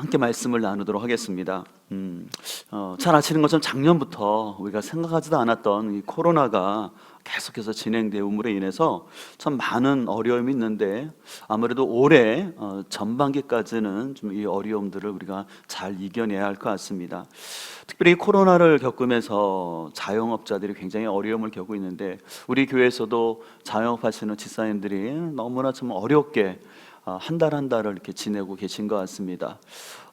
함께 말씀을 나누도록 하겠습니다. 잘 아시는 것처럼 작년부터 우리가 생각하지도 않았던 이 코로나가 계속해서 진행됨으로 인해서 참 많은 어려움이 있는데, 아무래도 올해 전반기까지는 좀 이 어려움들을 우리가 잘 이겨내야 할 것 같습니다. 특별히 코로나를 겪으면서 자영업자들이 굉장히 어려움을 겪고 있는데, 우리 교회에서도 자영업하시는 집사님들이 너무나 좀 어렵게 한 달 한 달을 이렇게 지내고 계신 것 같습니다.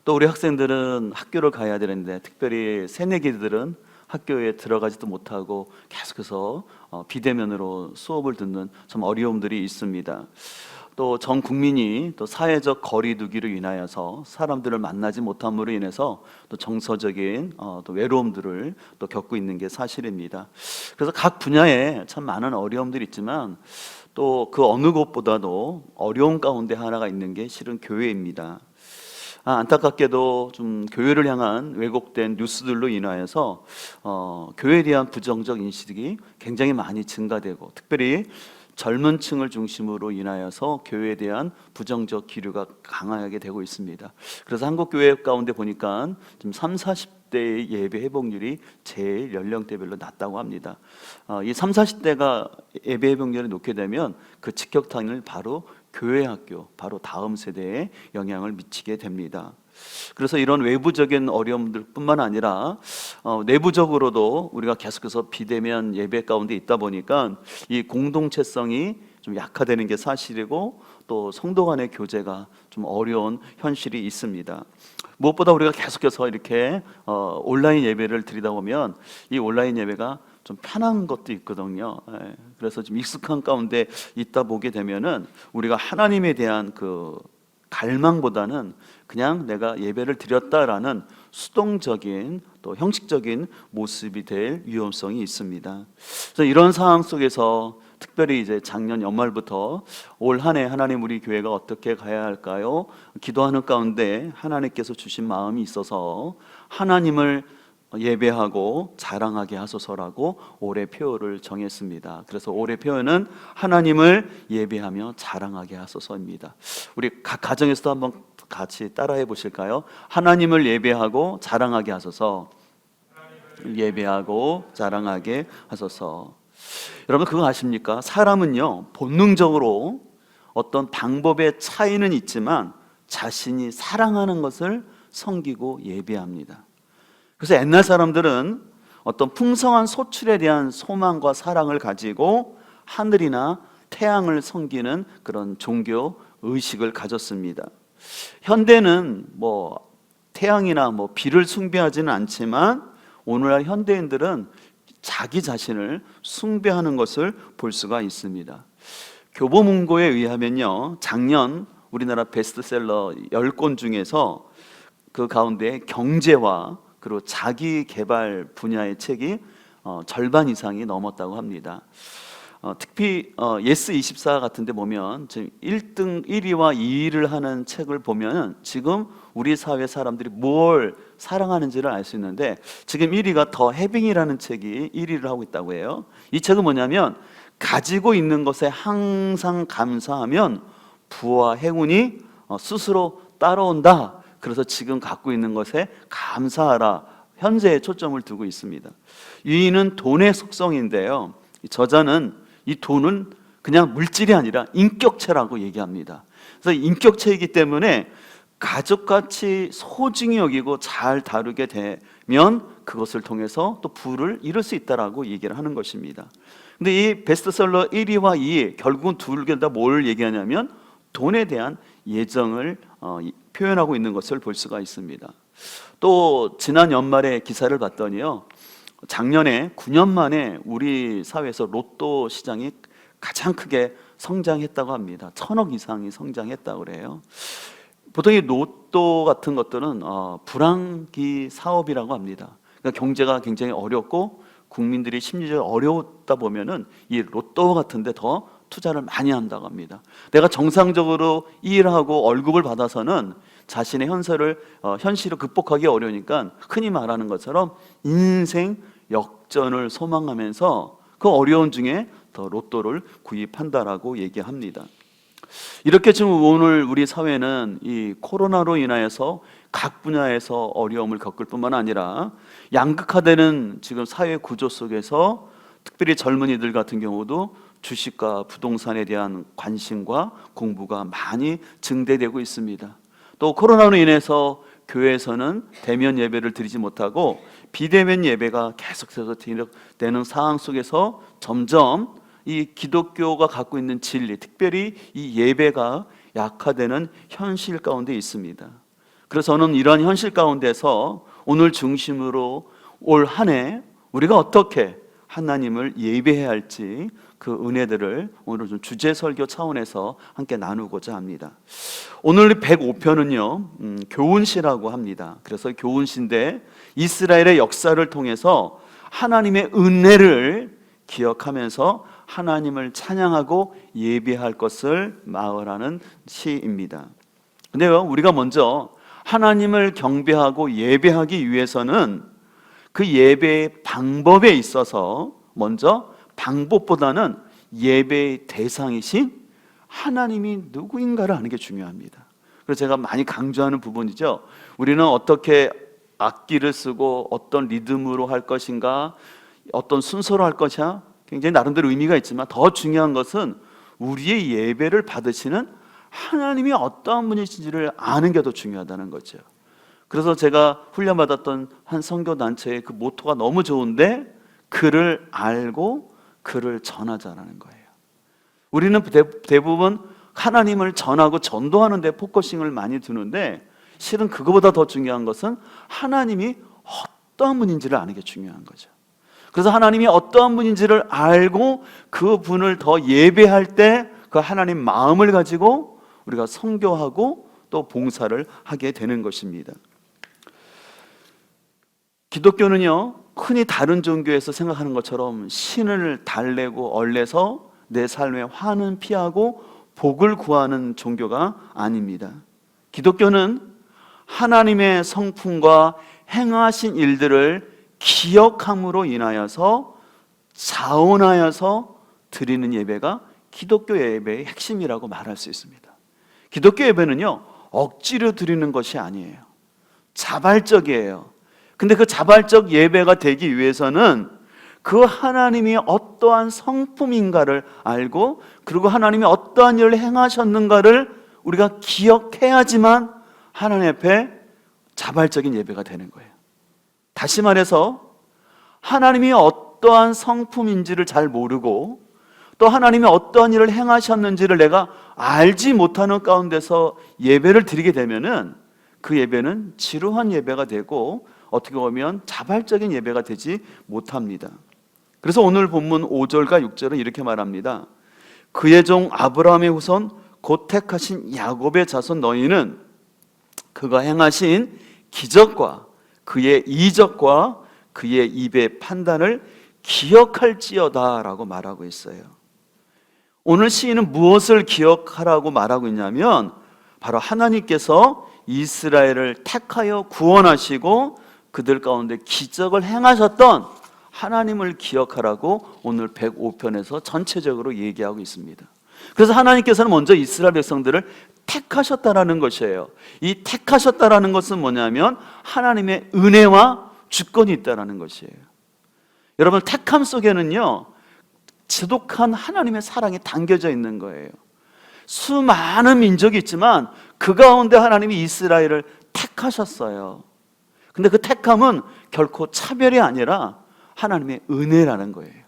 또 우리 학생들은 학교를 가야 되는데, 특별히 새내기들은 학교에 들어가지도 못하고 계속해서 비대면으로 수업을 듣는 참 어려움들이 있습니다. 또 전 국민이 또 사회적 거리두기로 인하여서 사람들을 만나지 못함으로 인해서 또 정서적인 또 외로움들을 또 겪고 있는 게 사실입니다. 그래서 각 분야에 참 많은 어려움들이 있지만, 또 그 어느 곳보다도 어려운 가운데 하나가 있는 게 실은 교회입니다. 안타깝게도 좀 교회를 향한 왜곡된 뉴스들로 인하여서 교회에 대한 부정적 인식이 굉장히 많이 증가되고, 특별히 젊은 층을 중심으로 인하여서 교회에 대한 부정적 기류가 강하게 되고 있습니다. 그래서 한국 교회 가운데 보니까 지금 30-40대의 예배 회복률이 제일 연령대별로 낮다고 합니다. 이 30-40대가 예배 회복률이 높게 되면 그 직격탄을 바로 교회 학교, 바로 다음 세대에 영향을 미치게 됩니다. 그래서 이런 외부적인 어려움들 뿐만 아니라 내부적으로도 우리가 계속해서 비대면 예배 가운데 있다 보니까 이 공동체성이 좀 약화되는 게 사실이고, 또 성도 간의 교제가 좀 어려운 현실이 있습니다. 무엇보다 우리가 계속해서 이렇게 온라인 예배를 드리다 보면 이 온라인 예배가 좀 편한 것도 있거든요. 그래서 좀 익숙한 가운데 있다 보게 되면은 우리가 하나님에 대한 그 갈망보다는 그냥 내가 예배를 드렸다라는 수동적인 또 형식적인 모습이 될 위험성이 있습니다. 그래서 이런 상황 속에서 특별히 이제 작년 연말부터 올 한 해 하나님 우리 교회가 어떻게 가야 할까요? 기도하는 가운데 하나님께서 주신 마음이 있어서 하나님을 예배하고 자랑하게 하소서라고 올해 표어를 정했습니다. 그래서 올해 표어는 하나님을 예배하며 자랑하게 하소서입니다. 우리 각 가정에서도 한번 같이 따라해 보실까요? 하나님을 예배하고 자랑하게 하소서. 예배하고 자랑하게 하소서. 여러분 그거 아십니까? 사람은요 본능적으로 어떤 방법의 차이는 있지만 자신이 사랑하는 것을 섬기고 예배합니다. 그래서 옛날 사람들은 어떤 풍성한 소출에 대한 소망과 사랑을 가지고 하늘이나 태양을 섬기는 그런 종교 의식을 가졌습니다. 현대는 뭐 태양이나 뭐 비를 숭배하지는 않지만, 오늘날 현대인들은 자기 자신을 숭배하는 것을 볼 수가 있습니다. 교보문고에 의하면요, 작년 우리나라 베스트셀러 10권 중에서 그 가운데 경제와 그리고 자기 개발 분야의 책이 절반 이상이 넘었다고 합니다. 특히 예스24 같은 데 보면 지금 1위와 2위를 하는 책을 보면 지금 우리 사회 사람들이 뭘 사랑하는지를 알 수 있는데, 지금 1위가 더 해빙이라는 책이 1위를 하고 있다고 해요. 이 책은 뭐냐면, 가지고 있는 것에 항상 감사하면 부와 행운이 스스로 따라온다. 그래서 지금 갖고 있는 것에 감사하라, 현재에 초점을 두고 있습니다. 유의는 돈의 속성인데요, 저자는 이 돈은 그냥 물질이 아니라 인격체라고 얘기합니다. 그래서 인격체이기 때문에 가족같이 소중히 여기고 잘 다루게 되면 그것을 통해서 또 부를 이룰 수 있다라고 얘기를 하는 것입니다. 근데 이 베스트셀러 1위와 2위 결국은 둘 다 뭘 얘기하냐면 돈에 대한 예정을 표현하고 있는 것을 볼 수가 있습니다. 또 지난 연말에 기사를 봤더니요, 작년에 9년 만에 우리 사회에서 로또 시장이 가장 크게 성장했다고 합니다. 1,000억 이상이 성장했다고 그래요. 보통 이 로또 같은 것들은 불황기 사업이라고 합니다. 그러니까 경제가 굉장히 어렵고 국민들이 심리적으로 어려웠다 보면은 이 로또 같은 데 더 투자를 많이 한다고 합니다. 내가 정상적으로 일하고 월급을 받아서는 자신의 현실을 극복하기 어려우니까 흔히 말하는 것처럼 인생 역전을 소망하면서 그 어려운 중에 더 로또를 구입한다라고 얘기합니다. 이렇게 지금 오늘 우리 사회는 이 코로나로 인하여서 각 분야에서 어려움을 겪을 뿐만 아니라 양극화되는 지금 사회 구조 속에서 특별히 젊은이들 같은 경우도 주식과 부동산에 대한 관심과 공부가 많이 증대되고 있습니다. 또 코로나로 인해서 교회에서는 대면 예배를 드리지 못하고 비대면 예배가 계속해서 되는 상황 속에서 점점 이 기독교가 갖고 있는 진리, 특별히 이 예배가 약화되는 현실 가운데 있습니다. 그래서 저는 이러한 현실 가운데서 오늘 중심으로 올 한 해 우리가 어떻게 하나님을 예배해야 할지 그 은혜들을 오늘 좀 주제 설교 차원에서 함께 나누고자 합니다. 오늘 105편은요 교훈시라고 합니다. 그래서 교훈시인데 이스라엘의 역사를 통해서 하나님의 은혜를 기억하면서 하나님을 찬양하고 예배할 것을 말하는 시입니다. 근데요, 우리가 먼저 하나님을 경배하고 예배하기 위해서는 그 예배의 방법에 있어서 먼저 방법보다는 예배의 대상이신 하나님이 누구인가를 아는 게 중요합니다. 그래서 제가 많이 강조하는 부분이죠. 우리는 어떻게 악기를 쓰고 어떤 리듬으로 할 것인가, 어떤 순서로 할 것이야, 굉장히 나름대로 의미가 있지만 더 중요한 것은 우리의 예배를 받으시는 하나님이 어떠한 분이신지를 아는 게 더 중요하다는 거죠. 그래서 제가 훈련받았던 한 선교단체의 그 모토가 너무 좋은데 그를 알고 그를 전하자라는 거예요. 우리는 대부분 하나님을 전하고 전도하는 데 포커싱을 많이 두는데 실은 그거보다 더 중요한 것은 하나님이 어떠한 분인지를 아는 게 중요한 거죠. 그래서 하나님이 어떠한 분인지를 알고 그 분을 더 예배할 때 그 하나님 마음을 가지고 우리가 선교하고 또 봉사를 하게 되는 것입니다. 기독교는요, 흔히 다른 종교에서 생각하는 것처럼 신을 달래고 얼레서 내 삶의 화는 피하고 복을 구하는 종교가 아닙니다. 기독교는 하나님의 성품과 행하신 일들을 기억함으로 인하여서 자원하여서 드리는 예배가 기독교 예배의 핵심이라고 말할 수 있습니다. 기독교 예배는요, 억지로 드리는 것이 아니에요. 자발적이에요. 근데 그 자발적 예배가 되기 위해서는 그 하나님이 어떠한 성품인가를 알고 그리고 하나님이 어떠한 일을 행하셨는가를 우리가 기억해야지만 하나님 앞에 자발적인 예배가 되는 거예요. 다시 말해서 하나님이 어떠한 성품인지를 잘 모르고 또 하나님이 어떠한 일을 행하셨는지를 내가 알지 못하는 가운데서 예배를 드리게 되면은 그 예배는 지루한 예배가 되고 어떻게 보면 자발적인 예배가 되지 못합니다. 그래서 오늘 본문 5절과 6절은 이렇게 말합니다. 그의 종 아브라함의 후손 곧 택하신 야곱의 자손 너희는 그가 행하신 기적과 그의 이적과 그의 입의 판단을 기억할지어다 라고 말하고 있어요. 오늘 시인은 무엇을 기억하라고 말하고 있냐면 바로 하나님께서 이스라엘을 택하여 구원하시고 그들 가운데 기적을 행하셨던 하나님을 기억하라고 오늘 105편에서 전체적으로 얘기하고 있습니다. 그래서 하나님께서는 먼저 이스라엘 백성들을 택하셨다라는 것이에요. 이 택하셨다라는 것은 뭐냐면 하나님의 은혜와 주권이 있다라는 것이에요. 여러분, 택함 속에는요 지독한 하나님의 사랑이 담겨져 있는 거예요. 수많은 민족이 있지만 그 가운데 하나님이 이스라엘을 택하셨어요. 근데 그 택함은 결코 차별이 아니라 하나님의 은혜라는 거예요.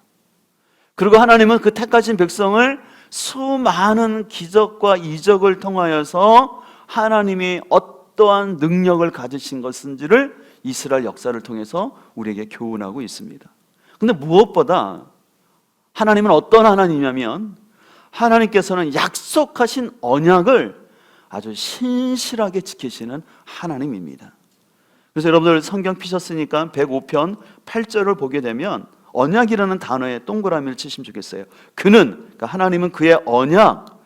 그리고 하나님은 그 택하신 백성을 수많은 기적과 이적을 통하여서 하나님이 어떠한 능력을 가지신 것인지를 이스라엘 역사를 통해서 우리에게 교훈하고 있습니다. 근데 무엇보다 하나님은 어떤 하나님이냐면 하나님께서는 약속하신 언약을 아주 신실하게 지키시는 하나님입니다. 그래서 여러분들 성경 피셨으니까 105편 8절을 보게 되면 언약이라는 단어에 동그라미를 치시면 좋겠어요. 그는, 그러니까 하나님은 그의 언약,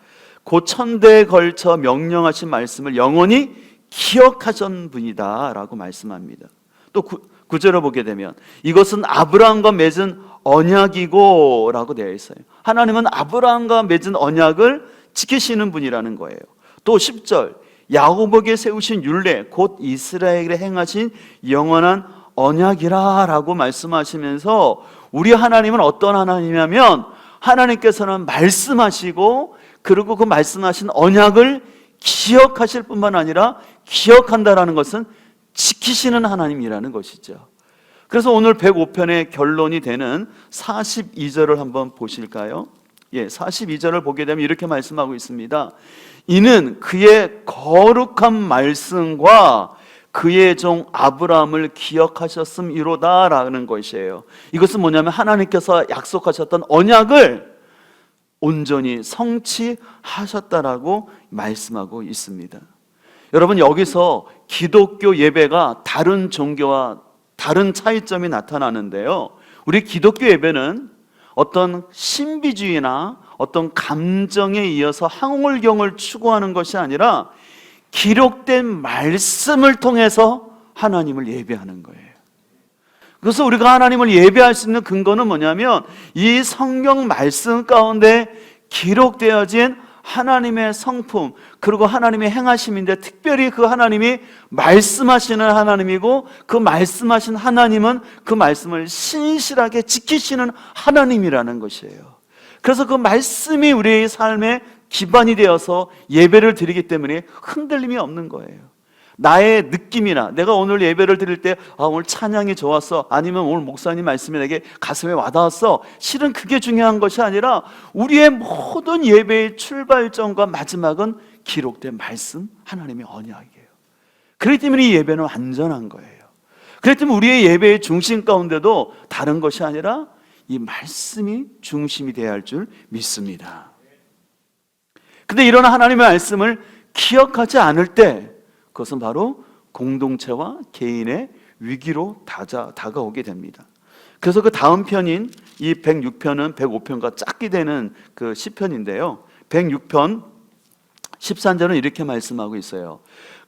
곧 천대에 걸쳐 명령하신 말씀을 영원히 기억하신 분이다 라고 말씀합니다. 또 9절을 보게 되면 이것은 아브라함과 맺은 언약이고 라고 되어 있어요. 하나님은 아브라함과 맺은 언약을 지키시는 분이라는 거예요. 또 10절, 야곱에게 세우신 율례 곧 이스라엘에 행하신 영원한 언약이라 라고 말씀하시면서 우리 하나님은 어떤 하나님이냐면 하나님께서는 말씀하시고 그리고 그 말씀하신 언약을 기억하실 뿐만 아니라 기억한다라는 것은 지키시는 하나님이라는 것이죠. 그래서 오늘 105편의 결론이 되는 42절을 한번 보실까요? 42절을 보게 되면 이렇게 말씀하고 있습니다. 이는 그의 거룩한 말씀과 그의 종 아브라함을 기억하셨음이로다 라는 것이에요. 이것은 뭐냐면 하나님께서 약속하셨던 언약을 온전히 성취하셨다라고 말씀하고 있습니다. 여러분, 여기서 기독교 예배가 다른 종교와 다른 차이점이 나타나는데요, 우리 기독교 예배는 어떤 신비주의나 어떤 감정에 이어서 항월경을 추구하는 것이 아니라 기록된 말씀을 통해서 하나님을 예배하는 거예요. 그래서 우리가 하나님을 예배할 수 있는 근거는 뭐냐면 이 성경 말씀 가운데 기록되어진 하나님의 성품 그리고 하나님의 행하심인데, 특별히 그 하나님이 말씀하시는 하나님이고 그 말씀하신 하나님은 그 말씀을 신실하게 지키시는 하나님이라는 것이에요. 그래서 그 말씀이 우리의 삶의 기반이 되어서 예배를 드리기 때문에 흔들림이 없는 거예요. 나의 느낌이나 내가 오늘 예배를 드릴 때 오늘 찬양이 좋았어, 아니면 오늘 목사님 말씀이 내게 가슴에 와닿았어, 실은 그게 중요한 것이 아니라 우리의 모든 예배의 출발점과 마지막은 기록된 말씀, 하나님의 언약이에요. 그렇기 때문에 이 예배는 완전한 거예요. 그렇기 때문에 우리의 예배의 중심 가운데도 다른 것이 아니라 이 말씀이 중심이 되어야 할 줄 믿습니다. 근데 이런 하나님의 말씀을 기억하지 않을 때 그것은 바로 공동체와 개인의 위기로 다가오게 됩니다. 그래서 그 다음 편인 이 106편은 105편과 짝이 되는 그 시편인데요, 106편 13절은 이렇게 말씀하고 있어요.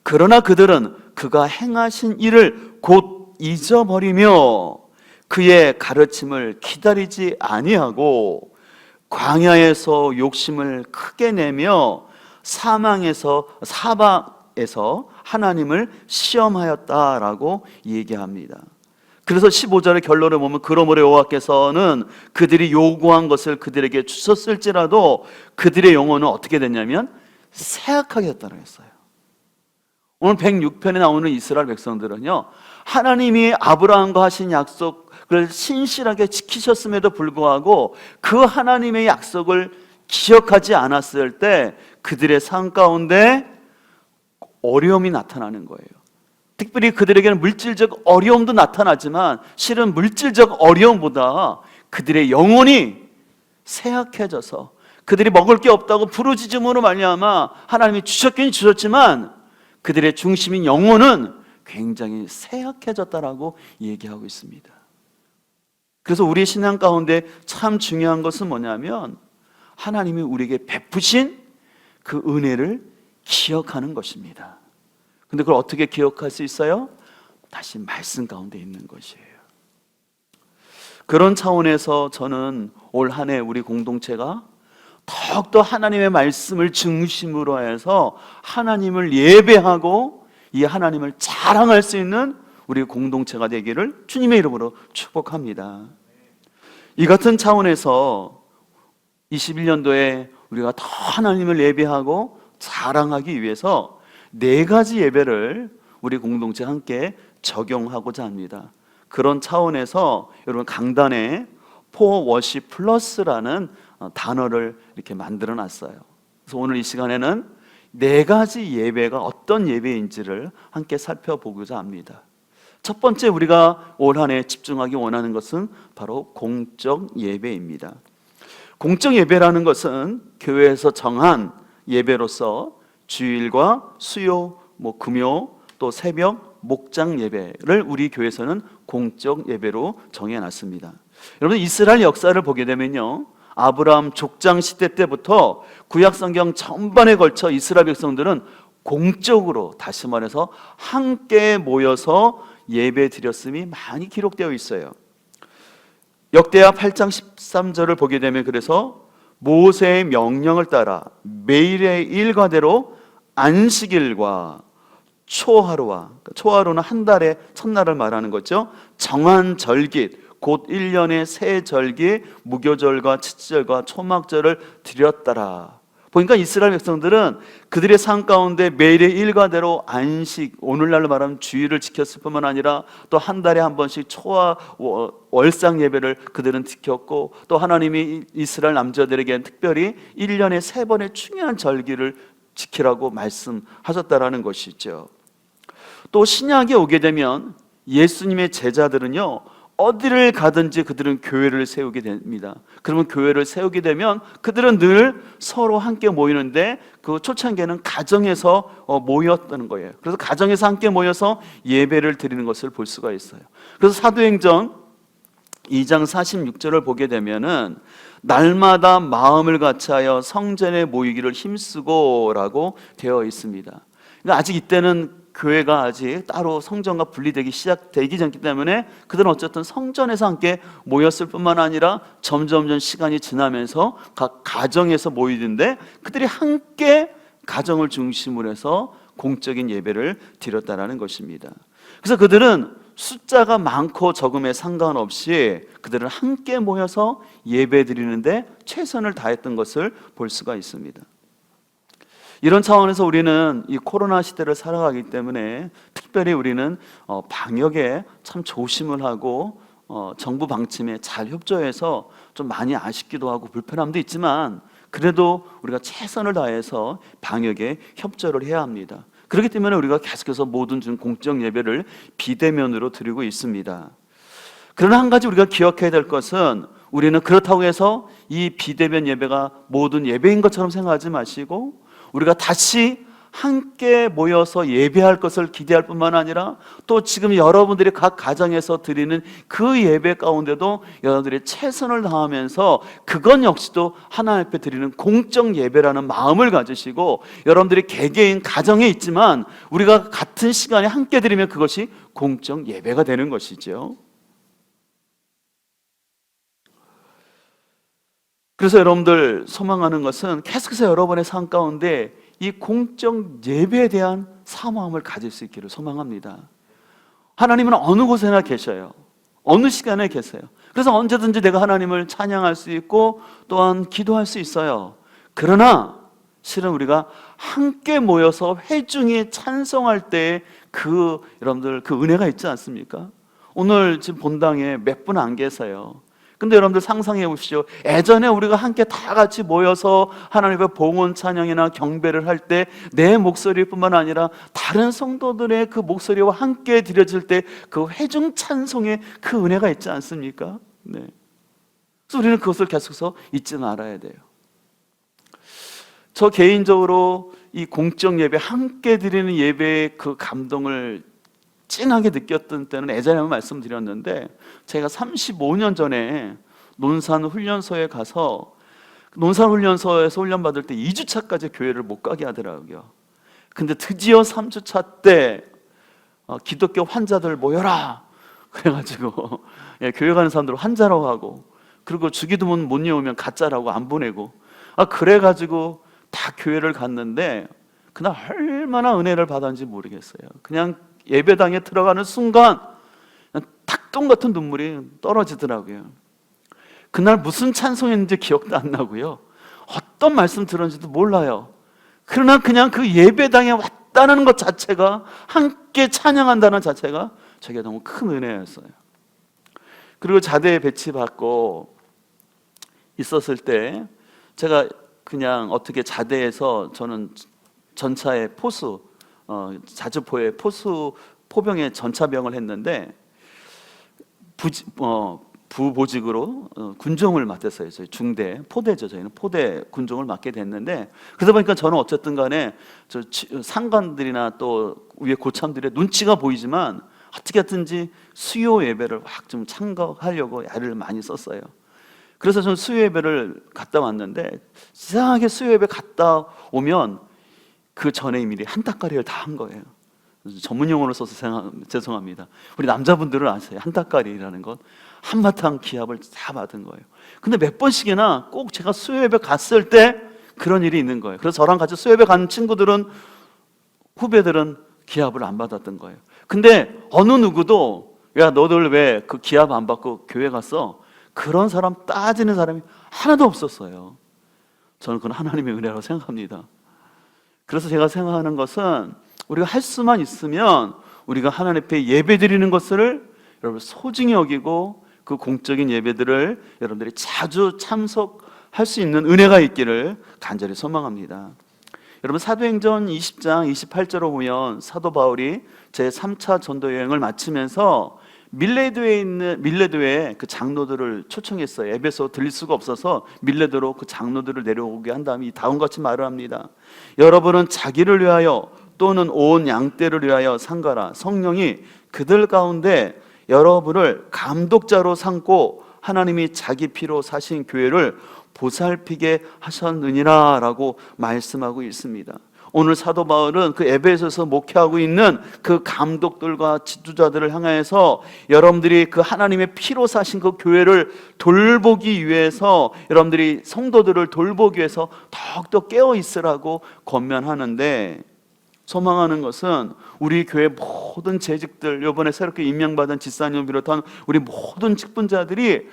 그러나 그들은 그가 행하신 일을 곧 잊어버리며 그의 가르침을 기다리지 아니하고 광야에서 욕심을 크게 내며 사방에서 하나님을 시험하였다라고 얘기합니다. 그래서 15절의 결론을 보면 그러므로 여호와께서는 그들이 요구한 것을 그들에게 주셨을지라도 그들의 영혼은 어떻게 됐냐면 쇠약하게 됐다고 했어요. 오늘 106편에 나오는 이스라엘 백성들은요, 하나님이 아브라함과 하신 약속을 신실하게 지키셨음에도 불구하고 그 하나님의 약속을 기억하지 않았을 때 그들의 삶 가운데 어려움이 나타나는 거예요. 특별히 그들에게는 물질적 어려움도 나타나지만 실은 물질적 어려움보다 그들의 영혼이 쇠약해져서 그들이 먹을 게 없다고 부르짖음으로 말미암아 하나님이 주셨긴 주셨지만 그들의 중심인 영혼은 굉장히 쇠약해졌다라고 얘기하고 있습니다. 그래서 우리 신앙 가운데 참 중요한 것은 뭐냐면 하나님이 우리에게 베푸신 그 은혜를 기억하는 것입니다. 근데 그걸 어떻게 기억할 수 있어요? 다시 말씀 가운데 있는 것이에요. 그런 차원에서 저는 올 한 해 우리 공동체가 더욱더 하나님의 말씀을 중심으로 해서 하나님을 예배하고 이 하나님을 자랑할 수 있는 우리 공동체가 되기를 주님의 이름으로 축복합니다. 이 같은 차원에서 21년도에 우리가 더 하나님을 예배하고 자랑하기 위해서 4가지 예배를 우리 공동체 함께 적용하고자 합니다. 그런 차원에서 여러분 강단에 포 워십 플러스라는 단어를 이렇게 만들어 놨어요. 그래서 오늘 이 시간에는 4가지 예배가 어떤 예배인지를 함께 살펴보고자 합니다. 첫 번째 우리가 올 한 해 집중하기 원하는 것은 바로 공적 예배입니다. 공적 예배라는 것은 교회에서 정한 예배로서 주일과 수요, 금요, 또 새벽, 목장 예배를 우리 교회에서는 공적 예배로 정해놨습니다. 여러분 이스라엘 역사를 보게 되면요, 아브라함 족장 시대 때부터 구약 성경 전반에 걸쳐 이스라엘 백성들은 공적으로, 다시 말해서 함께 모여서 예배 드렸음이 많이 기록되어 있어요. 역대하 8장 13절을 보게 되면 그래서 모세의 명령을 따라 매일의 일과대로 안식일과 초하루와, 초하루는 한 달의 첫날을 말하는 거죠. 정한 절기, 곧 1년의 세 절기, 무교절과 칠절과 초막절을 드렸더라. 보니까 이스라엘 백성들은 그들의 삶 가운데 매일의 일과대로 안식, 오늘날로 말하면 주일을 지켰을 뿐만 아니라 또 한 달에 한 번씩 초와 월상 예배를 그들은 지켰고, 또 하나님이 이스라엘 남자들에게 특별히 1년에 세 번의 중요한 절기를 지키라고 말씀하셨다라는 것이죠. 또 신약에 오게 되면 예수님의 제자들은요, 어디를 가든지 그들은 교회를 세우게 됩니다. 그러면 교회를 세우게 되면 그들은 늘 서로 함께 모이는데, 그 초창기에는 가정에서 모였다는 거예요. 그래서 가정에서 함께 모여서 예배를 드리는 것을 볼 수가 있어요. 그래서 사도행전 2장 46절을 보게 되면은 날마다 마음을 같이하여 성전에 모이기를 힘쓰고라고 되어 있습니다. 그러니까 아직 이때는 교회가 아직 따로 성전과 분리되기 시작되기 전이기 때문에 그들은 어쨌든 성전에서 함께 모였을 뿐만 아니라 점점 시간이 지나면서 각 가정에서 모이는데, 그들이 함께 가정을 중심으로 해서 공적인 예배를 드렸다라는 것입니다. 그래서 그들은 숫자가 많고 적음에 상관없이 그들은 함께 모여서 예배 드리는데 최선을 다했던 것을 볼 수가 있습니다. 이런 차원에서 우리는 이 코로나 시대를 살아가기 때문에 특별히 우리는 방역에 참 조심을 하고 정부 방침에 잘 협조해서 좀 많이 아쉽기도 하고 불편함도 있지만, 그래도 우리가 최선을 다해서 방역에 협조를 해야 합니다. 그렇기 때문에 우리가 계속해서 모든 공적 예배를 비대면으로 드리고 있습니다. 그러나 한 가지 우리가 기억해야 될 것은, 우리는 그렇다고 해서 이 비대면 예배가 모든 예배인 것처럼 생각하지 마시고, 우리가 다시 함께 모여서 예배할 것을 기대할 뿐만 아니라 또 지금 여러분들이 각 가정에서 드리는 그 예배 가운데도 여러분들이 최선을 다하면서 그건 역시도 하나님 앞에 드리는 공적 예배라는 마음을 가지시고, 여러분들이 개개인 가정에 있지만 우리가 같은 시간에 함께 드리면 그것이 공적 예배가 되는 것이죠. 그래서 여러분들 소망하는 것은 계속해서 여러분의 삶 가운데 이 공적 예배에 대한 사모함을 가질 수 있기를 소망합니다. 하나님은 어느 곳에나 계셔요. 어느 시간에 계세요. 그래서 언제든지 내가 하나님을 찬양할 수 있고 또한 기도할 수 있어요. 그러나 실은 우리가 함께 모여서 회중이 찬송할 때 여러분들 그 은혜가 있지 않습니까? 오늘 지금 본당에 몇 분 안 계세요. 근데 여러분들 상상해 보십시오. 예전에 우리가 함께 다 같이 모여서 하나님의 봉헌 찬양이나 경배를 할 때 내 목소리뿐만 아니라 다른 성도들의 그 목소리와 함께 드려질 때 그 회중 찬송의 그 은혜가 있지 않습니까? 네. 그래서 우리는 그것을 계속해서 잊지 말아야 돼요. 저 개인적으로 이 공적 예배, 함께 드리는 예배의 그 감동을 찐하게 느꼈던 때는 예전에 한번 말씀드렸는데, 제가 35년 전에 논산훈련소에 가서 논산훈련소에서 훈련받을 때 2주차까지 교회를 못 가게 하더라고요. 근데 드디어 3주차 때 기독교 환자들 모여라 그래가지고 교회 가는 사람들 환자라고 하고, 그리고 주기도문 못 외우면 가짜라고 안 보내고, 그래가지고 다 교회를 갔는데 그날 얼마나 은혜를 받았는지 모르겠어요. 그냥 예배당에 들어가는 순간 닭똥 같은 눈물이 떨어지더라고요. 그날 무슨 찬송했는지 기억도 안 나고요, 어떤 말씀 들었는지도 몰라요. 그러나 그냥 그 예배당에 왔다는 것 자체가, 함께 찬양한다는 자체가 저게 너무 큰 은혜였어요. 그리고 자대에 배치받고 있었을 때 제가 그냥 어떻게 자대에서, 저는 전차의 포수, 자주포의 포병의 전차병을 했는데 부보직으로 군종을 맡았어요. 저희 중대 포대죠. 저희는 포대 군종을 맡게 됐는데, 그러다 보니까 저는 어쨌든 간에 저 상관들이나 또 위에 고참들의 눈치가 보이지만 어떻게 하든지 수요 예배를 확 좀 참가하려고 애를 많이 썼어요. 그래서 저는 수요 예배를 갔다 왔는데, 이상하게 수요 예배 갔다 오면 그 전에 미리 한따까리를 다 한 거예요. 전문 용어를 써서 죄송합니다. 우리 남자분들은 아세요? 한따까리라는 건 한바탕 기합을 다 받은 거예요. 근데 몇 번씩이나 꼭 제가 수요예배 갔을 때 그런 일이 있는 거예요. 그래서 저랑 같이 수요예배 간 친구들은 후배들은 기합을 안 받았던 거예요. 근데 어느 누구도 야 너들 왜 그 기합 안 받고 교회 갔어? 그런 사람 따지는 사람이 하나도 없었어요. 저는 그건 하나님의 은혜라고 생각합니다. 그래서 제가 생각하는 것은 우리가 할 수만 있으면 우리가 하나님 앞에 예배 드리는 것을 여러분 소중히 여기고 그 공적인 예배들을 여러분들이 자주 참석할 수 있는 은혜가 있기를 간절히 소망합니다. 여러분 사도행전 20장 28절로 보면 사도 바울이 제3차 전도 여행을 마치면서 밀레도에 그 장로들을 초청했어요. 에베소 들릴 수가 없어서 밀레도로 그 장로들을 내려오게 한 다음에 다음과 같이 말을 합니다. 여러분은 자기를 위하여 또는 온 양떼를 위하여 상가라. 성령이 그들 가운데 여러분을 감독자로 삼고 하나님이 자기 피로 사신 교회를 보살피게 하셨느니라 라고 말씀하고 있습니다. 오늘 사도 바울은 그 에베소에서 목회하고 있는 그 감독들과 지도자들을 향해서 여러분들이 그 하나님의 피로 사신 그 교회를 돌보기 위해서 여러분들이 성도들을 돌보기 위해서 더욱더 깨어 있으라고 권면하는데, 소망하는 것은 우리 교회 모든 재직들, 이번에 새롭게 임명받은 집사님을 비롯한 우리 모든 직분자들이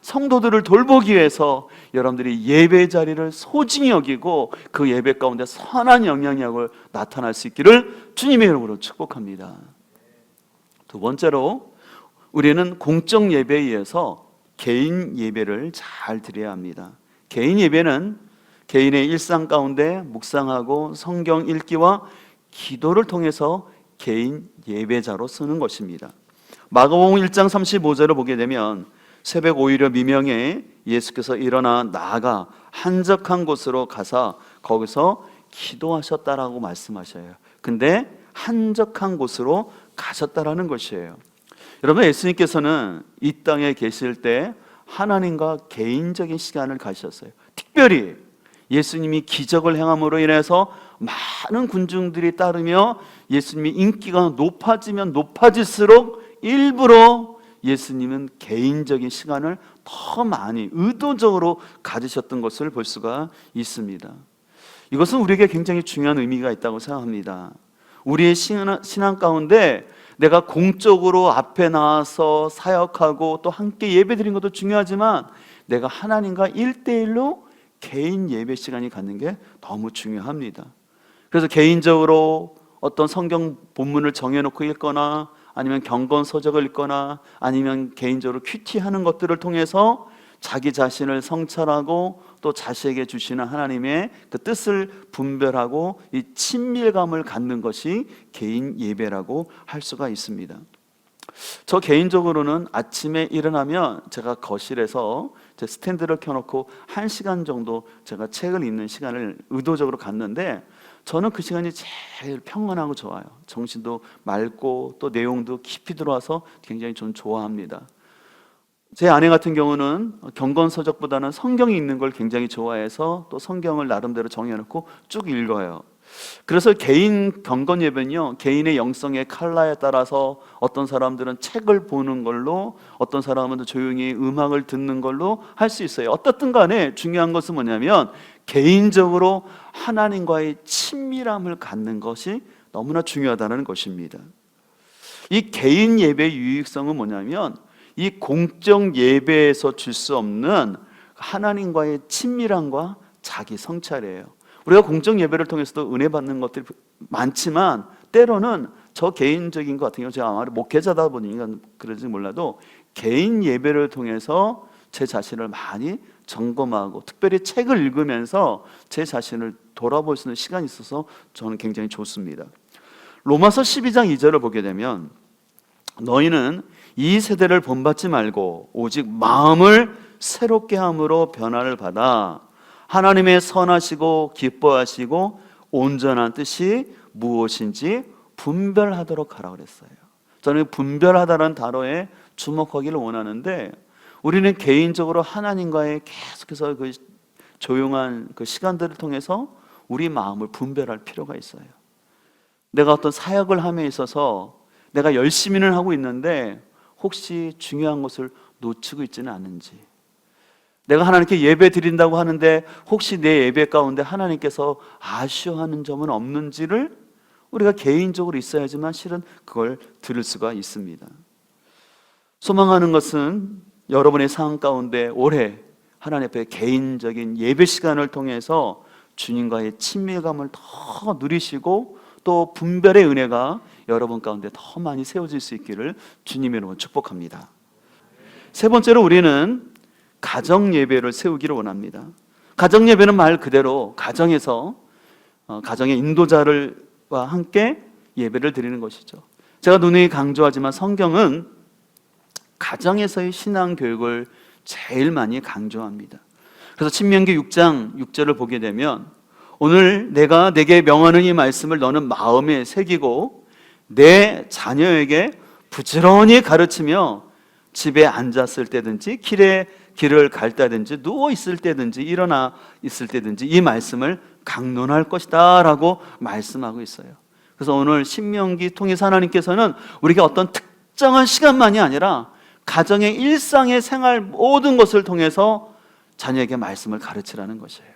성도들을 돌보기 위해서 여러분들이 예배 자리를 소중히 여기고 그 예배 가운데 선한 영향력을 나타날 수 있기를 주님의 이름으로 축복합니다. 두 번째로, 우리는 공적 예배에 의해서 개인 예배를 잘 드려야 합니다. 개인 예배는 개인의 일상 가운데 묵상하고 성경 읽기와 기도를 통해서 개인 예배자로 쓰는 것입니다. 마가복음 1장 35절을 보게 되면 새벽 오히려 미명에 예수께서 일어나 나아가 한적한 곳으로 가사 거기서 기도하셨다라고 말씀하셔요. 근데 한적한 곳으로 가셨다라는 것이에요. 여러분, 예수님께서는 이 땅에 계실 때 하나님과 개인적인 시간을 가셨어요. 특별히 예수님이 기적을 행함으로 인해서 많은 군중들이 따르며 예수님이 인기가 높아지면 높아질수록 일부러 예수님은 개인적인 시간을 더 많이 의도적으로 가지셨던 것을 볼 수가 있습니다. 이것은 우리에게 굉장히 중요한 의미가 있다고 생각합니다. 우리의 신앙 가운데 내가 공적으로 앞에 나와서 사역하고 또 함께 예배드리는 것도 중요하지만 내가 하나님과 1대1로 개인 예배 시간이 갖는 게 너무 중요합니다. 그래서 개인적으로 어떤 성경 본문을 정해놓고 읽거나 아니면 경건 서적을 읽거나 아니면 개인적으로 큐티하는 것들을 통해서 자기 자신을 성찰하고 또 자신에게 주시는 하나님의 그 뜻을 분별하고 이 친밀감을 갖는 것이 개인 예배라고 할 수가 있습니다. 저 개인적으로는 아침에 일어나면 제가 거실에서 제 스탠드를 켜놓고 1시간 정도 제가 책을 읽는 시간을 의도적으로 갖는데 저는 그 시간이 제일 평안하고 좋아요. 정신도 맑고 또 내용도 깊이 들어와서 굉장히 좀 좋아합니다. 제 아내 같은 경우는 경건서적보다는 성경이 있는 걸 굉장히 좋아해서 또 성경을 나름대로 정해놓고 쭉 읽어요. 그래서 개인 경건 예배는요, 개인의 영성의 컬러에 따라서 어떤 사람들은 책을 보는 걸로, 어떤 사람은 조용히 음악을 듣는 걸로 할 수 있어요. 어떻든 간에 중요한 것은 뭐냐면 개인적으로 하나님과의 친밀함을 갖는 것이 너무나 중요하다는 것입니다. 이 개인 예배의 유익성은 뭐냐면 이 공적 예배에서 줄 수 없는 하나님과의 친밀함과 자기 성찰이에요. 우리가 공적 예배를 통해서도 은혜 받는 것들이 많지만 때로는 저 개인적인 것 같은 경우 제가 아마 목회자다 보니까 그런지 몰라도 개인 예배를 통해서 제 자신을 많이 점검하고 특별히 책을 읽으면서 제 자신을 돌아볼 수 있는 시간이 있어서 저는 굉장히 좋습니다. 로마서 12장 2절을 보게 되면 너희는 이 세대를 본받지 말고 오직 마음을 새롭게 함으로 변화를 받아 하나님의 선하시고 기뻐하시고 온전한 뜻이 무엇인지 분별하도록 하라 그랬어요. 저는 분별하다는 단어에 주목하기를 원하는데 우리는 개인적으로 하나님과의 계속해서 그 조용한 그 시간들을 통해서 우리 마음을 분별할 필요가 있어요. 내가 어떤 사역을 함에 있어서 내가 열심히는 하고 있는데 혹시 중요한 것을 놓치고 있지는 않은지, 내가 하나님께 예배 드린다고 하는데 혹시 내 예배 가운데 하나님께서 아쉬워하는 점은 없는지를 우리가 개인적으로 있어야지만 실은 그걸 들을 수가 있습니다. 소망하는 것은 여러분의 삶 가운데 올해 하나님 앞에 개인적인 예배 시간을 통해서 주님과의 친밀감을 더 누리시고 또 분별의 은혜가 여러분 가운데 더 많이 세워질 수 있기를 주님의 이름으로 축복합니다. 세 번째로 우리는 가정 예배를 세우기를 원합니다. 가정 예배는 말 그대로 가정에서 가정의 인도자와 함께 예배를 드리는 것이죠. 제가 누누이 강조하지만 성경은 가정에서의 신앙 교육을 제일 많이 강조합니다. 그래서 신명기 6장 6절을 보게 되면 오늘 내가 내게 명하는 이 말씀을 너는 마음에 새기고 내 자녀에게 부지런히 가르치며 집에 앉았을 때든지 길을 갈 때든지 누워 있을 때든지 일어나 있을 때든지 이 말씀을 강론할 것이다 라고 말씀하고 있어요. 그래서 오늘 신명기 통해서 하나님께서는 우리가 어떤 특정한 시간만이 아니라 가정의 일상의 생활 모든 것을 통해서 자녀에게 말씀을 가르치라는 것이에요.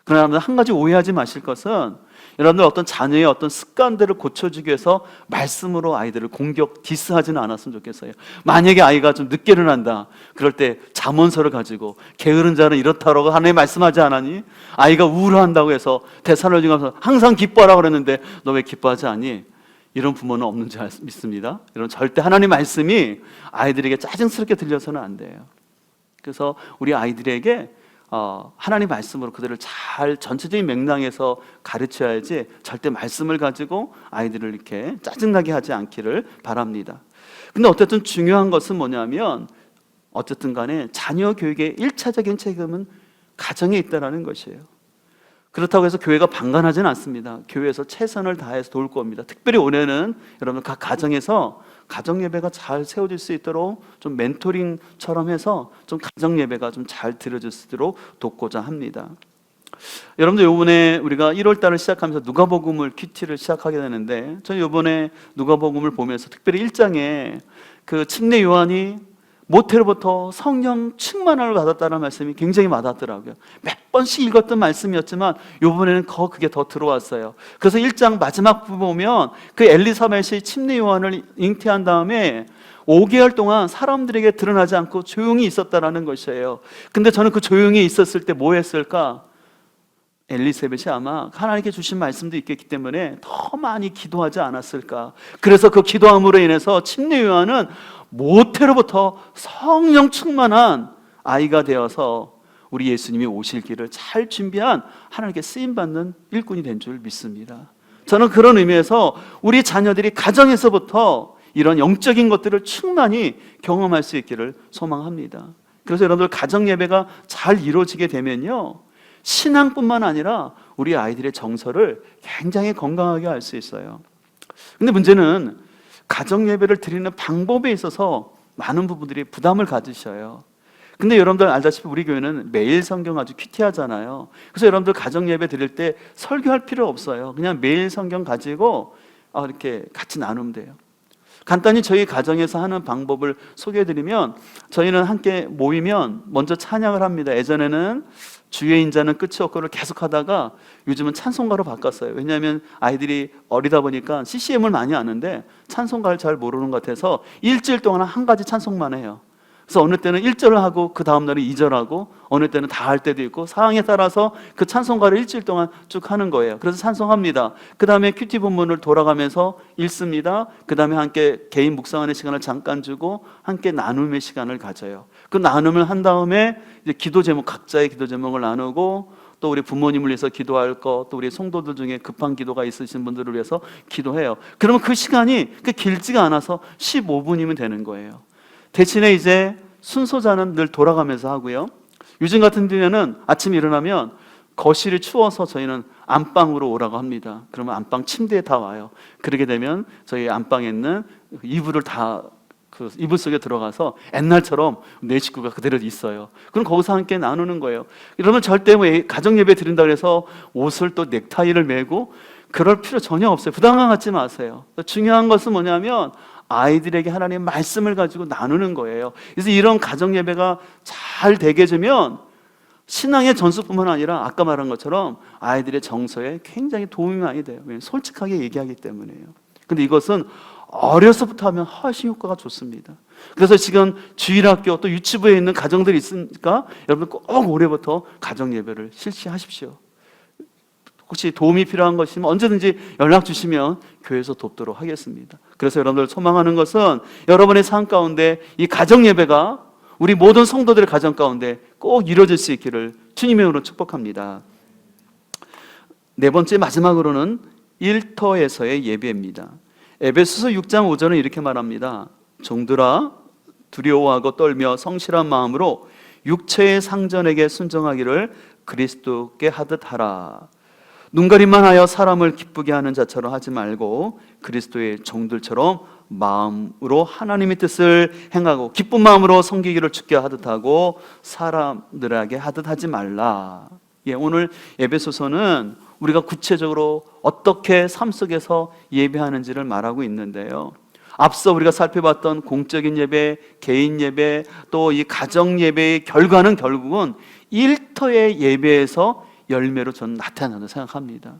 그러나 여러분들 한 가지 오해하지 마실 것은 여러분들 어떤 자녀의 어떤 습관들을 고쳐주기 위해서 말씀으로 아이들을 공격, 디스하지는 않았으면 좋겠어요. 만약에 아이가 좀 늦게 일어난다 그럴 때 잠언서를 가지고 게으른 자는 이렇다라고 하나님 말씀하지 않았니? 아이가 우울한다고 해서 데살로니가 가서 항상 기뻐하라고 그랬는데 너 왜 기뻐하지 않니? 이런 부모는 없는 줄 믿습니다. 여러분 절대 하나님 말씀이 아이들에게 짜증스럽게 들려서는 안 돼요. 그래서 우리 아이들에게 하나님 말씀으로 그들을 잘 전체적인 맥락에서 가르쳐야지 절대 말씀을 가지고 아이들을 이렇게 짜증나게 하지 않기를 바랍니다. 근데 어쨌든 중요한 것은 뭐냐면 어쨌든 간에 자녀 교육의 1차적인 책임은 가정에 있다는 것이에요. 그렇다고 해서 교회가 방관하지는 않습니다. 교회에서 최선을 다해서 도울 겁니다. 특별히 올해는 여러분 각 가정에서 가정 예배가 잘 세워질 수 있도록 좀 멘토링처럼 해서 좀 가정 예배가 좀 잘 드려질 수 있도록 돕고자 합니다. 여러분들 이번에 우리가 1월 달을 시작하면서 누가복음을 큐티를 시작하게 되는데 저는 이번에 누가복음을 보면서 특별히 1장에 그 침례 요한이 모태로부터 성령 충만함을 받았다는 말씀이 굉장히 와닿더라고요. 몇 번씩 읽었던 말씀이었지만 이번에는 그게 더 들어왔어요. 그래서 1장 마지막 부분 보면 그 엘리사벳이 침례 요한을 잉태한 다음에 5개월 동안 사람들에게 드러나지 않고 조용히 있었다는 것이에요. 근데 저는 그 조용히 있었을 때 뭐 했을까? 엘리사벳이 아마 하나님께 주신 말씀도 있겠기 때문에 더 많이 기도하지 않았을까? 그래서 그 기도함으로 인해서 침례 요한은 모태로부터 성령 충만한 아이가 되어서 우리 예수님이 오실 길을 잘 준비한 하나님께 쓰임받는 일꾼이 된 줄 믿습니다. 저는 그런 의미에서 우리 자녀들이 가정에서부터 이런 영적인 것들을 충만히 경험할 수 있기를 소망합니다. 그래서 여러분들 가정 예배가 잘 이루어지게 되면요 신앙뿐만 아니라 우리 아이들의 정서를 굉장히 건강하게 할 수 있어요. 근데 문제는 가정 예배를 드리는 방법에 있어서 많은 부분들이 부담을 가지셔요. 근데 여러분들 알다시피 우리 교회는 매일 성경 아주 큐티하잖아요. 그래서 여러분들 가정 예배 드릴 때 설교할 필요 없어요. 그냥 매일 성경 가지고 이렇게 같이 나누면 돼요. 간단히 저희 가정에서 하는 방법을 소개해드리면 저희는 함께 모이면 먼저 찬양을 합니다. 예전에는 주의 인자는 끝이 없고를 계속 하다가 요즘은 찬송가로 바꿨어요. 왜냐하면 아이들이 어리다 보니까 CCM을 많이 아는데 찬송가를 잘 모르는 것 같아서 일주일 동안 한 가지 찬송만 해요. 그래서 어느 때는 1절을 하고 그 다음 날은 2절 하고 어느 때는 다 할 때도 있고 상황에 따라서 그 찬송가를 일주일 동안 쭉 하는 거예요. 그래서 찬송합니다. 그 다음에 큐티 본문을 돌아가면서 읽습니다. 그 다음에 함께 개인 묵상하는 시간을 잠깐 주고 함께 나눔의 시간을 가져요. 그 나눔을 한 다음에 이제 기도 제목, 각자의 기도 제목을 나누고 또 우리 부모님을 위해서 기도할 것, 또 우리 성도들 중에 급한 기도가 있으신 분들을 위해서 기도해요. 그러면 그 시간이 길지가 않아서 15분이면 되는 거예요. 대신에 이제 순서자는 늘 돌아가면서 하고요. 요즘 같은 경우에는 아침에 일어나면 거실이 추워서 저희는 안방으로 오라고 합니다. 그러면 안방 침대에 다 와요. 그러게 되면 저희 안방에 있는 이불을 다 그 이불 속에 들어가서 옛날처럼 내 식구가 그대로 있어요. 그럼 거기서 함께 나누는 거예요. 이러면 절대 가정 예배 드린다 그래서 옷을 또 넥타이를 메고 그럴 필요 전혀 없어요. 부담 갖지 마세요. 중요한 것은 뭐냐면 아이들에게 하나님의 말씀을 가지고 나누는 거예요. 그래서 이런 가정 예배가 잘 되게 되면 신앙의 전수뿐만 아니라 아까 말한 것처럼 아이들의 정서에 굉장히 도움이 많이 돼요. 왜냐하면 솔직하게 얘기하기 때문에요. 근데 이것은 어려서부터 하면 훨씬 효과가 좋습니다. 그래서 지금 주일학교 또 유치부에 있는 가정들이 있으니까 여러분 꼭 올해부터 가정 예배를 실시하십시오. 혹시 도움이 필요한 것이면 언제든지 연락 주시면 교회에서 돕도록 하겠습니다. 그래서 여러분들 소망하는 것은 여러분의 삶 가운데 이 가정 예배가 우리 모든 성도들의 가정 가운데 꼭 이루어질 수 있기를 주님의 이름으로 축복합니다. 네 번째 마지막으로는 일터에서의 예배입니다. 에베소서 6장 5절은 이렇게 말합니다. 종들아 두려워하고 떨며 성실한 마음으로 육체의 상전에게 순종하기를 그리스도께 하듯 하라. 눈가림만 하여 사람을 기쁘게 하는 자처럼 하지 말고 그리스도의 종들처럼 마음으로 하나님의 뜻을 행하고 기쁜 마음으로 섬기기를 주께 하듯 하고 사람들에게 하듯 하지 말라. 오늘 에베소서는 우리가 구체적으로 어떻게 삶 속에서 예배하는지를 말하고 있는데요. 앞서 우리가 살펴봤던 공적인 예배, 개인 예배, 또 이 가정 예배의 결과는 결국은 일터의 예배에서 열매로 저는 나타난다고 생각합니다.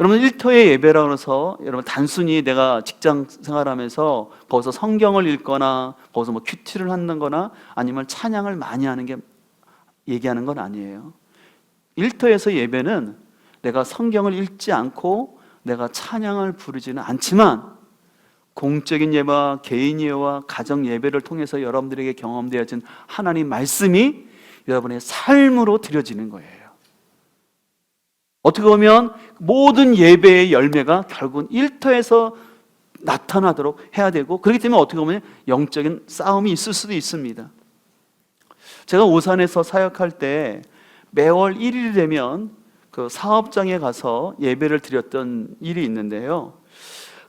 여러분, 일터의 예배라고 해서 여러분 단순히 내가 직장 생활하면서 거기서 성경을 읽거나 거기서 뭐 큐티를 하는 거나 아니면 찬양을 많이 하는 게 얘기하는 건 아니에요. 일터에서 예배는 내가 성경을 읽지 않고 내가 찬양을 부르지는 않지만 공적인 예배와 개인 예배와 가정 예배를 통해서 여러분들에게 경험되어진 하나님 말씀이 여러분의 삶으로 드려지는 거예요. 어떻게 보면 모든 예배의 열매가 결국은 일터에서 나타나도록 해야 되고, 그렇기 때문에 어떻게 보면 영적인 싸움이 있을 수도 있습니다. 제가 오산에서 사역할 때 매월 1일이 되면 그 사업장에 가서 예배를 드렸던 일이 있는데요.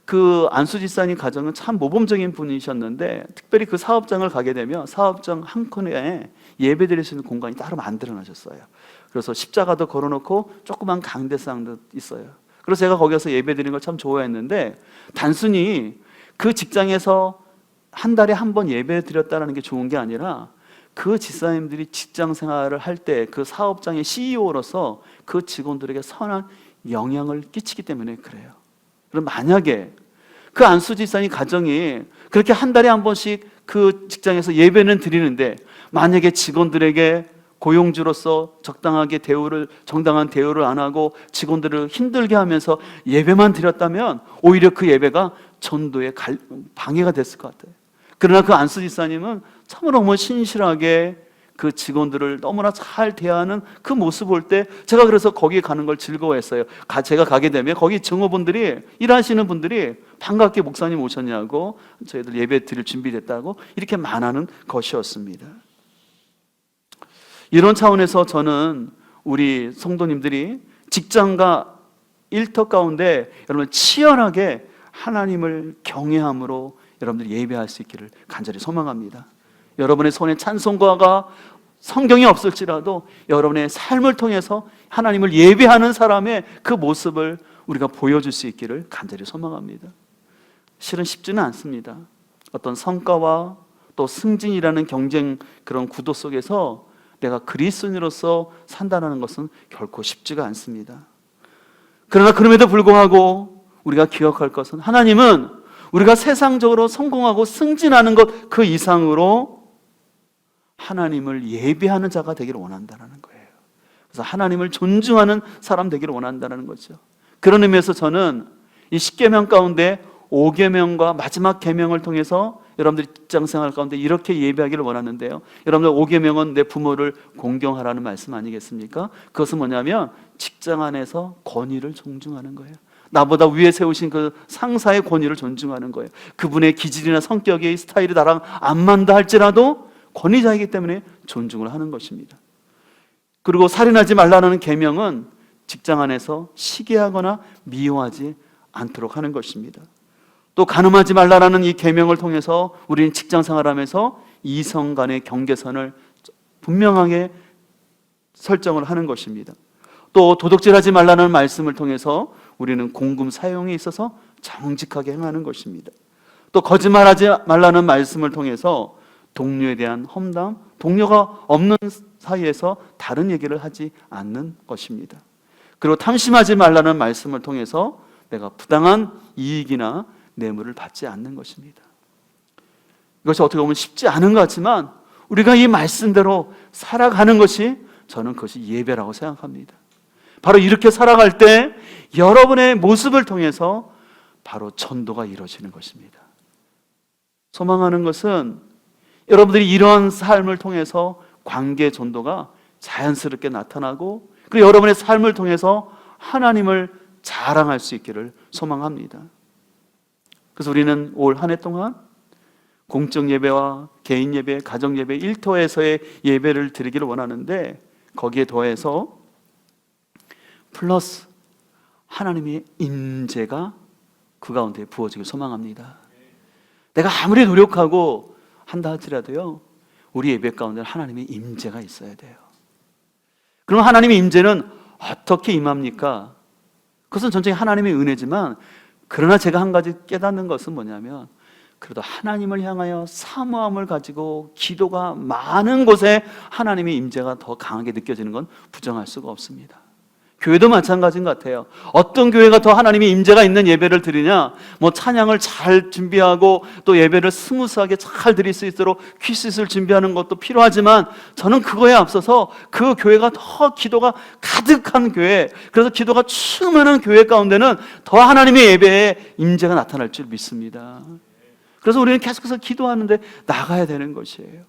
그 안수 집사님 가정은 참 모범적인 분이셨는데, 특별히 그 사업장을 가게 되면 사업장 한 코너에 예배 드릴 수 있는 공간이 따로 만들어 놔셨어요. 그래서 십자가도 걸어놓고 조그만 강대상도 있어요. 그래서 제가 거기서 예배 드리는 걸 참 좋아했는데, 단순히 그 직장에서 한 달에 한 번 예배 드렸다는 게 좋은 게 아니라 그 집사님들이 직장 생활을 할 때 그 사업장의 CEO로서 그 직원들에게 선한 영향을 끼치기 때문에 그래요. 그럼 만약에 그 안수 집사님 가정이 그렇게 한 달에 한 번씩 그 직장에서 예배는 드리는데, 만약에 직원들에게 고용주로서 정당한 대우를 안 하고 직원들을 힘들게 하면서 예배만 드렸다면 오히려 그 예배가 전도에 방해가 됐을 것 같아요. 그러나 그 안수 집사님은 참으로 너무 신실하게 그 직원들을 너무나 잘 대하는 그 모습 볼 때 제가 그래서 거기에 가는 걸 즐거워했어요. 제가 가게 되면 거기 증호분들이, 일하시는 분들이 반갑게 목사님 오셨냐고, 저희들 예배 드릴 준비됐다고 이렇게 말하는 것이었습니다. 이런 차원에서 저는 우리 성도님들이 직장과 일터 가운데 여러분 치열하게 하나님을 경외함으로 여러분들이 예배할 수 있기를 간절히 소망합니다. 여러분의 손에 찬송가가 성경이 없을지라도 여러분의 삶을 통해서 하나님을 예배하는 사람의 그 모습을 우리가 보여줄 수 있기를 간절히 소망합니다. 실은 쉽지는 않습니다. 어떤 성과와 또 승진이라는 경쟁 그런 구도 속에서 내가 그리스도인으로서 산다는 것은 결코 쉽지가 않습니다. 그러나 그럼에도 불구하고 우리가 기억할 것은, 하나님은 우리가 세상적으로 성공하고 승진하는 것 그 이상으로 하나님을 예배하는 자가 되기를 원한다는 거예요. 그래서 하나님을 존중하는 사람 되기를 원한다는 거죠. 그런 의미에서 저는 이 10계명 가운데 5계명과 마지막 계명을 통해서 여러분들이 직장생활 가운데 이렇게 예배하기를 원하는데요. 여러분들 5계명은 내 부모를 공경하라는 말씀 아니겠습니까? 그것은 뭐냐면 직장 안에서 권위를 존중하는 거예요. 나보다 위에 세우신 그 상사의 권위를 존중하는 거예요. 그분의 기질이나 성격의 스타일이 나랑 안 맞다 할지라도 권위자이기 때문에 존중을 하는 것입니다. 그리고 살인하지 말라는 계명은 직장 안에서 시기하거나 미워하지 않도록 하는 것입니다. 또 간음하지 말라는 이 계명을 통해서 우리는 직장 생활하면서 이성 간의 경계선을 분명하게 설정을 하는 것입니다. 또 도둑질하지 말라는 말씀을 통해서 우리는 공금 사용에 있어서 정직하게 행하는 것입니다. 또 거짓말하지 말라는 말씀을 통해서 동료에 대한 험담, 동료가 없는 사이에서 다른 얘기를 하지 않는 것입니다. 그리고 탐심하지 말라는 말씀을 통해서 내가 부당한 이익이나 뇌물을 받지 않는 것입니다. 이것이 어떻게 보면 쉽지 않은 것 같지만 우리가 이 말씀대로 살아가는 것이, 저는 그것이 예배라고 생각합니다. 바로 이렇게 살아갈 때 여러분의 모습을 통해서 바로 전도가 이루어지는 것입니다. 소망하는 것은 여러분들이 이러한 삶을 통해서 관계 전도가 자연스럽게 나타나고, 그리고 여러분의 삶을 통해서 하나님을 자랑할 수 있기를 소망합니다. 그래서 우리는 올 한 해 동안 공적 예배와 개인 예배, 가정 예배, 일터에서의 예배를 드리기를 원하는데, 거기에 더해서 플러스 하나님의 임재가 그 가운데 부어지길 소망합니다. 내가 아무리 노력하고 한다 할지라도요, 우리 예배 가운데 하나님의 임재가 있어야 돼요. 그럼 하나님의 임재는 어떻게 임합니까? 그것은 전적인 하나님의 은혜지만, 그러나 제가 한 가지 깨닫는 것은 뭐냐면, 그래도 하나님을 향하여 사모함을 가지고 기도가 많은 곳에 하나님의 임재가 더 강하게 느껴지는 건 부정할 수가 없습니다. 교회도 마찬가지인 것 같아요. 어떤 교회가 더 하나님의 임재가 있는 예배를 드리냐, 뭐 찬양을 잘 준비하고 또 예배를 스무스하게 잘 드릴 수 있도록 퀴즈를 준비하는 것도 필요하지만, 저는 그거에 앞서서 그 교회가 더 기도가 가득한 교회, 그래서 기도가 충만한 교회 가운데는 더 하나님의 예배에 임재가 나타날 줄 믿습니다. 그래서 우리는 계속해서 기도하는데 나가야 되는 것이에요.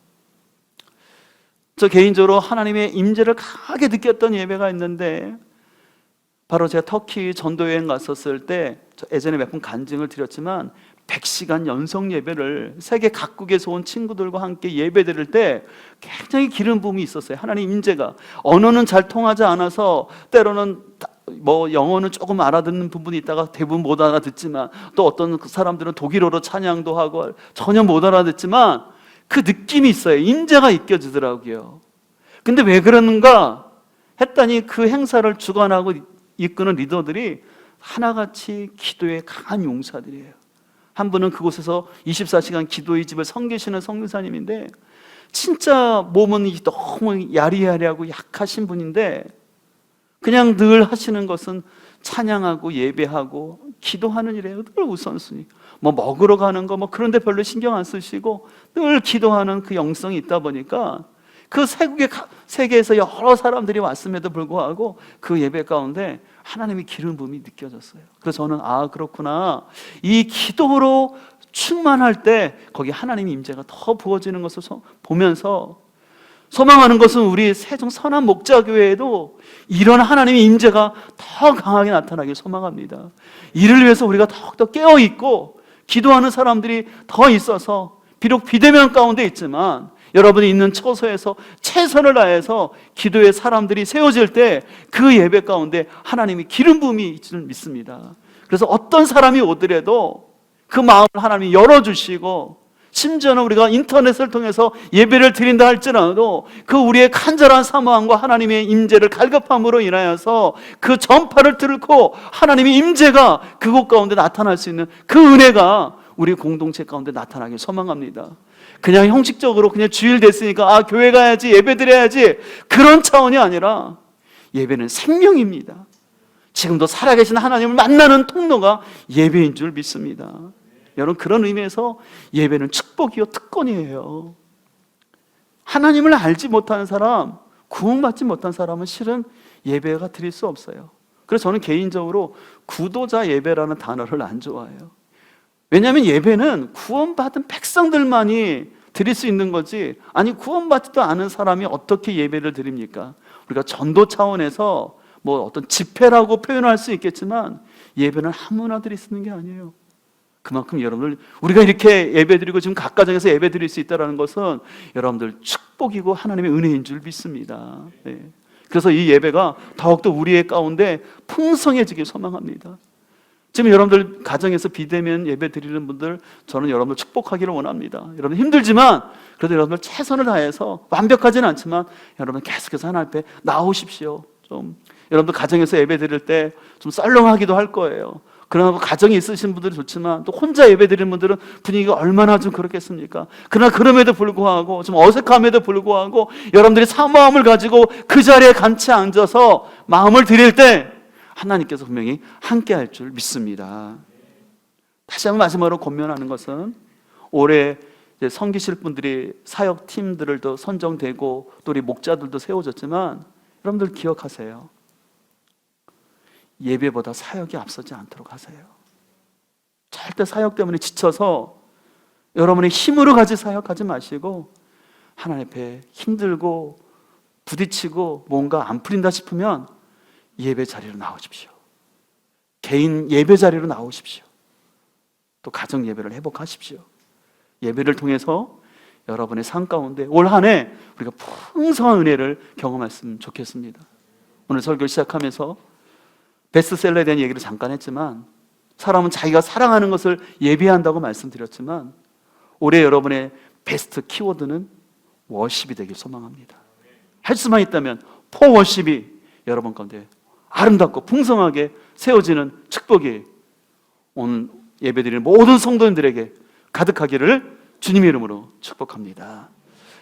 저 개인적으로 하나님의 임재를 강하게 느꼈던 예배가 있는데, 바로 제가 터키 전도여행 갔었을 때, 저 예전에 몇 번 간증을 드렸지만 100시간 연속 예배를 세계 각국에서 온 친구들과 함께 예배 드릴 때 굉장히 기름 부음이 있었어요. 하나님 임재가. 언어는 잘 통하지 않아서 때로는 뭐 영어는 조금 알아듣는 부분이 있다가 대부분 못 알아듣지만, 또 어떤 사람들은 독일어로 찬양도 하고 전혀 못 알아듣지만 그 느낌이 있어요. 임재가 느껴지더라고요. 근데 왜 그러는가 했더니, 그 행사를 주관하고 이끄는 리더들이 하나같이 기도에 강한 용사들이에요. 한 분은 그곳에서 24시간 기도의 집을 섬기시는 선교사님인데, 진짜 몸은 너무 야리야리하고 약하신 분인데, 그냥 늘 하시는 것은 찬양하고 예배하고 기도하는 일에 늘 우선순위. 뭐 먹으러 가는 거 뭐 그런데 별로 신경 안 쓰시고 늘 기도하는 그 영성이 있다 보니까, 그 세계에서 여러 사람들이 왔음에도 불구하고 그 예배 가운데 하나님의 기름 부음이 느껴졌어요. 그래서 저는 그렇구나, 이 기도로 충만할 때 거기 하나님의 임재가 더 부어지는 것을 보면서 소망하는 것은 우리 세종 선한 목자교회에도 이런 하나님의 임재가 더 강하게 나타나길 소망합니다. 이를 위해서 우리가 더욱더 깨어있고 기도하는 사람들이 더 있어서, 비록 비대면 가운데 있지만 여러분이 있는 처소에서 최선을 다해서 기도의 사람들이 세워질 때 그 예배 가운데 하나님의 기름 부음이 있을 줄 믿습니다. 그래서 어떤 사람이 오더라도 그 마음을 하나님이 열어주시고, 심지어는 우리가 인터넷을 통해서 예배를 드린다 할지라도 그 우리의 간절한 사모함과 하나님의 임재를 갈급함으로 인하여서 그 전파를 뚫고 하나님의 임재가 그곳 가운데 나타날 수 있는 그 은혜가 우리 공동체 가운데 나타나길 소망합니다. 그냥 형식적으로 그냥 주일 됐으니까 교회 가야지, 예배 드려야지, 그런 차원이 아니라 예배는 생명입니다. 지금도 살아계신 하나님을 만나는 통로가 예배인 줄 믿습니다. 여러분, 그런 의미에서 예배는 축복이요 특권이에요. 하나님을 알지 못하는 사람, 구원받지 못한 사람은 실은 예배가 드릴 수 없어요. 그래서 저는 개인적으로 구도자 예배라는 단어를 안 좋아해요. 왜냐하면 예배는 구원받은 백성들만이 드릴 수 있는 거지, 아니 구원받지도 않은 사람이 어떻게 예배를 드립니까? 우리가 전도 차원에서 뭐 어떤 집회라고 표현할 수 있겠지만 예배는 아무나 드릴 수 있는 게 아니에요. 그만큼 여러분들, 우리가 이렇게 예배드리고 지금 각 가정에서 예배드릴 수 있다는 것은 여러분들 축복이고 하나님의 은혜인 줄 믿습니다. 네. 그래서 이 예배가 더욱더 우리의 가운데 풍성해지길 소망합니다. 지금 여러분들 가정에서 비대면 예배 드리는 분들, 저는 여러분들 축복하기를 원합니다. 여러분 힘들지만 그래도 여러분들 최선을 다해서, 완벽하지는 않지만 여러분 계속해서 하나님 앞에 나오십시오. 좀 여러분들 가정에서 예배 드릴 때 좀 썰렁하기도 할 거예요. 그러나 가정이 있으신 분들은 좋지만 또 혼자 예배드리는 분들은 분위기가 얼마나 좀 그렇겠습니까? 그러나 그럼에도 불구하고 좀 어색함에도 불구하고 여러분들이 사모함을 가지고 그 자리에 같이 앉아서 마음을 드릴 때 하나님께서 분명히 함께 할 줄 믿습니다. 다시 한번 마지막으로 권면하는 것은 올해 섬기실 분들이 사역팀들을 더 선정되고 또 우리 목자들도 세워졌지만 여러분들 기억하세요. 예배보다 사역이 앞서지 않도록 하세요. 절대 사역 때문에 지쳐서 여러분의 힘으로 가지 사역하지 마시고 하나님 앞에 힘들고 부딪히고 뭔가 안 풀린다 싶으면 예배 자리로 나오십시오. 개인 예배 자리로 나오십시오. 또 가정 예배를 회복하십시오. 예배를 통해서 여러분의 삶 가운데 올 한 해 우리가 풍성한 은혜를 경험했으면 좋겠습니다. 오늘 설교 시작하면서 베스트셀러에 대한 얘기를 잠깐 했지만 사람은 자기가 사랑하는 것을 예배한다고 말씀드렸지만 올해 여러분의 베스트 키워드는 워십이 되길 소망합니다. 할 수만 있다면 포워십이 여러분 가운데 아름답고 풍성하게 세워지는 축복이 오늘 예배드리는 모든 성도님들에게 가득하기를 주님의 이름으로 축복합니다.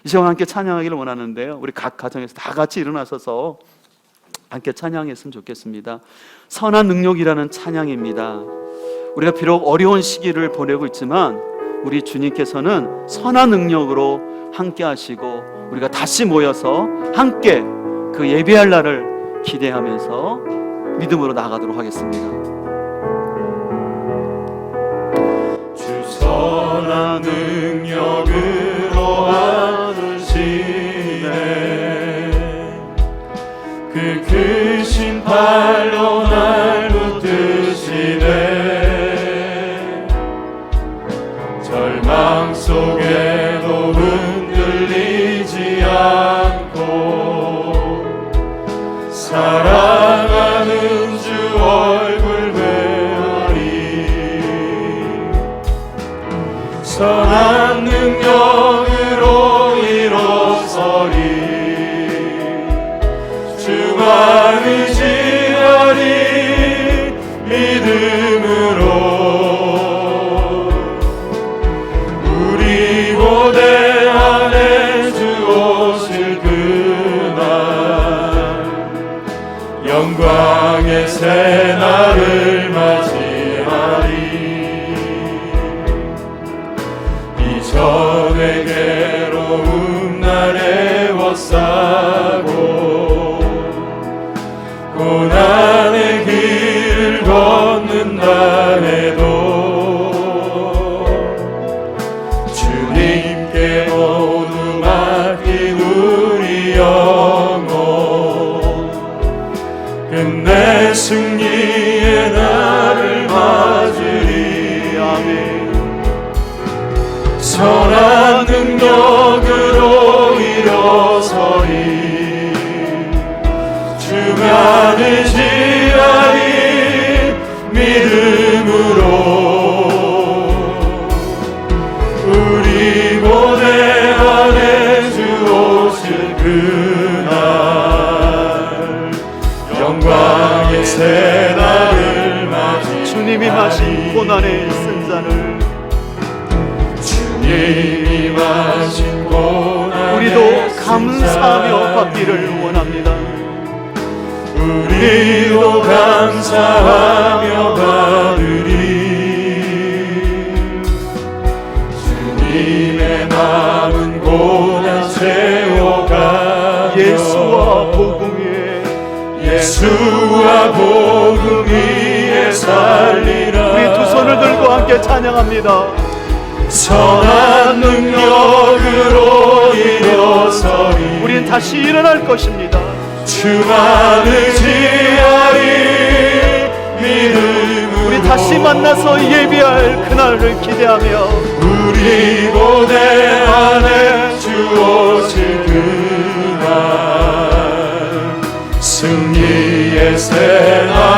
이 시간 함께 찬양하기를 원하는데요, 우리 각 가정에서 다 같이 일어나셔서 함께 찬양했으면 좋겠습니다. 선한 능력이라는 찬양입니다. 우리가 비록 어려운 시기를 보내고 있지만 우리 주님께서는 선한 능력으로 함께 하시고 우리가 다시 모여서 함께 그 예배할 날을 기대하면서 믿음으로 나아가도록 하겠습니다. 주 선한 능력으로 안으시네. 그 크신 팔로 날 붙드시네. 절망 속에도 흔들리지 않고 사랑하는 주 얼굴 배우리. 선한 능력으로 일어서리. 주만 의지하리. 믿음으로 우리 고대 안에 주 오실 그날 영광의 새날을 맞이하리. 이전의 괴로움 날 애워싸고 고난의 길을 걷는다 해도 주님께 모두 맡긴 우리 영혼 끝내 승리의 날을 맞으리. 아멘. 선한 능력으로 일어서리. 주만 의지하리. 믿음으로 우리 고대 안에 주 오실 그날 영광의 새날을 맞이. 주님이 마신 고난의 쓴잔을 주님이 마신 고난의 우리도 감사하며 받기를 원합니다. 우리도 감사하며 받으리. 주님의 남은 고난 채워가며 예수와 복음 위에 예수와 복음 위에 살리라. 우리 두 손을 들고 함께 찬양합니다. 선한 능력으로 일어서리. 우린 다시 일어날 것입니다. 주만 의지하리. 믿음으로 우리 다시 만나서 예배할 그날을 기대하며 우리 고대 안에 주 오실 그날 승리의 새날